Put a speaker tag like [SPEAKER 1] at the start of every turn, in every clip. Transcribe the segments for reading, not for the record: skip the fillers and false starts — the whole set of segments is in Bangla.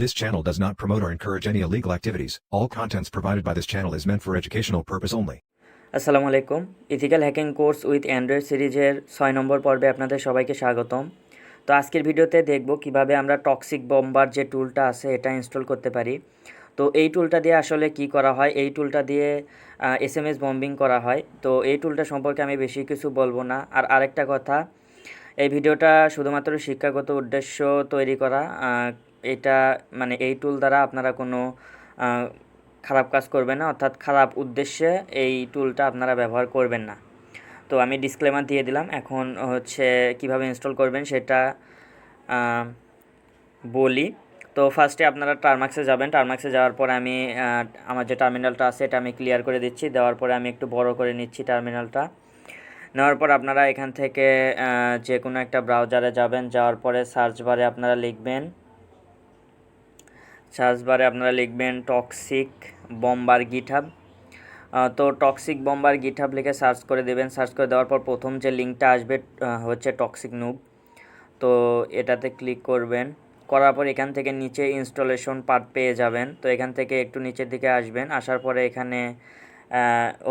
[SPEAKER 1] This channel does not promote or encourage any illegal activities. All contents provided by this channel is meant for educational purpose only.
[SPEAKER 2] আসসালামু আলাইকুম। Ethical hacking course with Android সিরিজের 6 নম্বর পর্বে আপনাদের সবাইকে স্বাগতম। তো আজকের ভিডিওতে দেখব কিভাবে আমরা টক্সিক বম্বার যে টুলটা আছে এটা ইনস্টল করতে পারি। তো এই টুলটা দিয়ে আসলে কি করা হয়, এই টুলটা দিয়ে এসএমএস বম্বিং করা হয়। তো এই টুলটা সম্পর্কে আমি বেশি কিছু বলবো না। আর আরেকটা কথা, এই ভিডিওটা শুধুমাত্র শিক্ষাগত উদ্দেশ্য তৈরি করা। এটা মানে এই টুল দ্বারা আপনারা কোনো খারাপ কাজ করবেন না, অর্থাৎ খারাপ উদ্দেশ্যে এই টুলটা আপনারা ব্যবহার করবেন না। তো আমি ডিসক্লেমার দিয়ে দিলাম। এখন হচ্ছে কিভাবে ইনস্টল করবেন সেটা বলি। তো ফার্স্টে আপনারা টারমাক্সে যাবেন। টারমাক্সে যাওয়ার পরে আমি আমার যে টার্মিনালটা আছে এটা আমি ক্লিয়ার করে দিচ্ছি। দেওয়ার পরে আমি একটু বড় করে নিচ্ছি টার্মিনালটা। নেওয়ার পর আপনারা এখান থেকে যে কোনো একটা ব্রাউজারে যাবেন। যাওয়ার পরে সার্চ বারে আপনারা লিখবেন টক্সিক বম্বার গিটহাব। তো টক্সিক বম্বার গিটহাব লিখে সার্চ করে দেবেন। সার্চ করে দেওয়ার পর প্রথম যে লিঙ্কটা আসবে হচ্ছে টক্সিক নুব। তো এটাতে ক্লিক করবেন। করার পর এখান থেকে নিচে ইনস্টলেশন পার্ট পেয়ে যাবেন। তো এখান থেকে একটু নিচের দিকে আসবেন। আসার পরে এখানে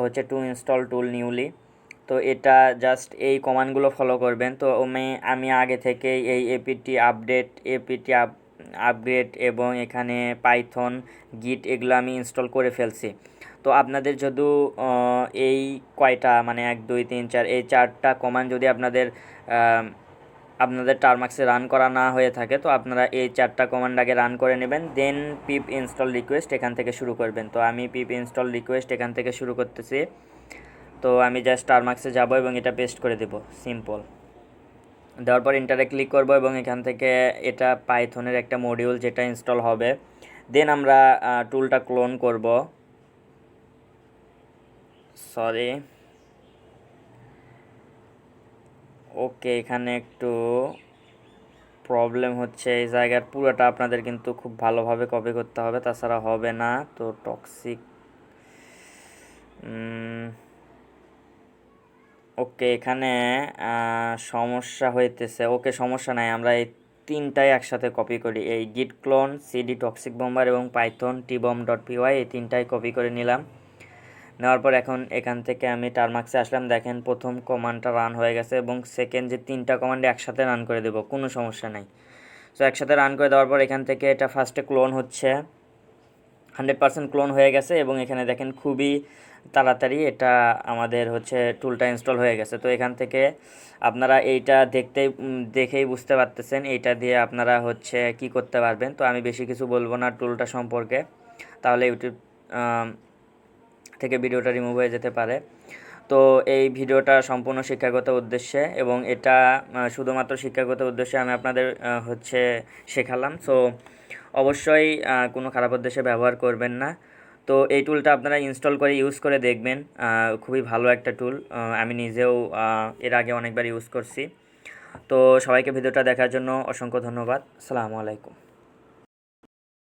[SPEAKER 2] হচ্ছে টু ইনস্টল টুল নিউলি। তো এটা জাস্ট এই কমান্ডগুলো ফলো করবেন। তো আমি আগে থেকে এই এপিটি আপগ্রেড এবং এখানে পাইথন গিট এগুলো আমি ইনস্টল করে ফেলছি। তো আপনাদের যদি এই কয়টা মানে 1 2 3 4 এই 4টা কমান্ড যদি আপনাদের টারমাক্সে রান করা না হয়ে থাকে, তো আপনারা এই 4টা কমান্ড আগে রান করে নেবেন, দেন পিপ ইনস্টল রিকোয়েস্ট এখান থেকে শুরু করবেন। তো আমি পিপ ইনস্টল রিকোয়েস্ট এখান থেকে শুরু করতেছি। তো আমি জাস্ট টারমাক্সে যাব এবং এটা পেস্ট করে দেব, সিম্পল। দেওয়ার পর ইন্টারে ক্লিক করব এবং এখান থেকে এটা পাইথনের একটা মডিউল যেটা ইনস্টল হবে। দেন আমরা টুলটা ক্লোন করব। সরি, ওকে, এখানে একটু প্রবলেম হচ্ছে। এই জায়গার পুরোটা আপনাদের কিন্তু খুব ভালোভাবে কপি করতে হবে, তাছাড়া হবে না। তো টক্সিক ওকে, এখানে সমস্যা হইতেছে। ওকে, সমস্যা নাই, আমরা এই 3টাই একসাথে কপি করি। এই গিট ক্লোন, সিডি টক্সিক বম্বার এবং পাইথন tbomb.py এই 3টাই কপি করে নিলাম। নেওয়ার পর এখন এখান থেকে আমি টারমাক্সে আসলাম। দেখেন প্রথম কমান্ডটা রান হয়ে গেছে এবং সেকেন্ড যে 3টা কমান্ড একসাথে রান করে দেব, কোনো সমস্যা নাই। সো একসাথে রান করে দেওয়ার পর এখান থেকে এটা ফার্স্টে ক্লোন হচ্ছে, 100% ক্লোন হয়ে গেছে এবং এখানে দেখেন খুবই তাড়াতাড়ি এটা আমাদের হচ্ছে টুলটা ইনস্টল হয়ে গেছে। তো এখান থেকে আপনারা এইটা দেখেই বুঝতে পারতেছেন এইটা দিয়ে আপনারা হচ্ছে কি করতে পারবেন। তো আমি বেশি কিছু বলবো না টুলটা সম্পর্কে, তাহলে ইউটিউব থেকে ভিডিওটা রিমুভ হয়ে যেতে পারে। তো এই ভিডিওটা সম্পূর্ণ শিক্ষাগত উদ্দেশ্যে এবং এটা শুধুমাত্র শিক্ষাগত উদ্দেশ্যে আমি আপনাদের হচ্ছে শেখালাম। সো অবশ্যই কোনো খারাপ উদ্দেশ্যে ব্যবহার করবেন না। তো এই টুলটা আপনারা ইনস্টল করে ইউজ করে দেখবেন, খুবই ভালো একটা টুল। আমি নিজেও এর আগে অনেকবার ইউজ করছি। তো সবাইকে ভিডিওটা দেখার জন্য অসংখ্য ধন্যবাদ। আসসালামু আলাইকুম।